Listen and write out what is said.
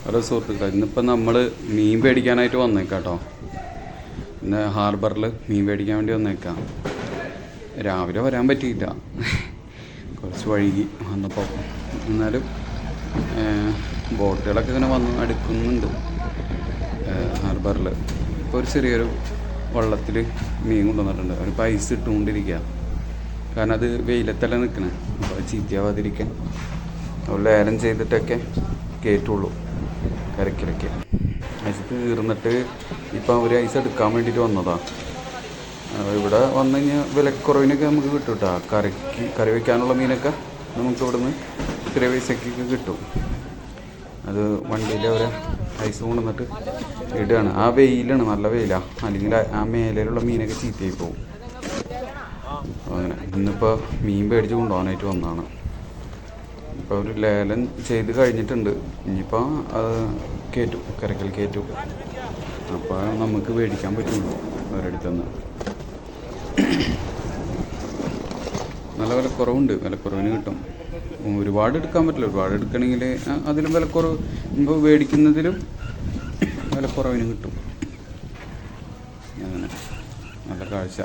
Hello സുഹൃത്തുക്കളെ, ഇന്നിപ്പോൾ നമ്മൾ മീൻ മേടിക്കാനായിട്ട് വന്നേക്കാം. ഇന്ന് ഹാർബറിൽ മീൻ മേടിക്കാൻ വേണ്ടി വന്നേക്കാം. രാവിലെ വരാൻ പറ്റിയില്ല, കുറച്ച് വൈകി വന്നപ്പോൾ. എന്നാലും ബോട്ടുകളൊക്കെ ഇങ്ങനെ വന്ന് അടുക്കുന്നുണ്ട് ഹാർബറിൽ. ഇപ്പോൾ ഒരു ചെറിയൊരു വള്ളത്തിൽ മീൻ കൊണ്ടുവന്നിട്ടുണ്ട്. ഒരു പൈസ ഇട്ടുകൊണ്ടിരിക്കുക, കാരണം അത് വെയിലത്തല്ല നിൽക്കണേ. അപ്പോൾ ചീത്തയാവാതിരിക്കാൻ അവർ ലേലം ചെയ്തിട്ടൊക്കെ കയറ്റുള്ളൂ കരക്കിലൊക്കെ. ഐസ് തീർന്നിട്ട് ഇപ്പോൾ അവർ ഐസ് എടുക്കാൻ വേണ്ടിയിട്ട് വന്നതാണ്. ഇവിടെ വന്നു കഴിഞ്ഞാൽ വിലക്കുറവിനൊക്കെ നമുക്ക് കിട്ടും കേട്ടോ. കറി വയ്ക്കാനുള്ള മീനൊക്കെ നമുക്ക് ഇവിടുന്ന് ചെറിയ പൈസക്കൊക്കെ കിട്ടും. അത് വണ്ടിയിൽ അവർ ഐസ് കൊണ്ടുവന്നിട്ട് ഇടുകയാണ്. ആ വെയിലാണ്, നല്ല വെയിലാണ്, അല്ലെങ്കിൽ ആ മേലയിലുള്ള മീനൊക്കെ ചീത്തയായി പോകും. അങ്ങനെ ഇന്നിപ്പോൾ മീൻ പേടിച്ച് കൊണ്ടുപോകാനായിട്ട് വന്നതാണ്. ഇപ്പോൾ ഒരു ലേലം ചെയ്ത് കഴിഞ്ഞിട്ടുണ്ട്. ഇനിയിപ്പോൾ അത് കയറ്റും, കരക്കൽ കയറ്റും. അപ്പോൾ നമുക്ക് മേടിക്കാൻ പറ്റുള്ളൂ അവരടുത്തുനിന്ന്. നല്ല വിലക്കുറവുണ്ട്, വിലക്കുറവിന് കിട്ടും. ഒരുപാട് എടുക്കാൻ പറ്റില്ല. ഒരുപാട് എടുക്കണമെങ്കിൽ അതിലും വിലക്കുറവ്, ഇപ്പോൾ മേടിക്കുന്നതിലും വിലക്കുറവിന് കിട്ടും. അങ്ങനെ നല്ല കാഴ്ച.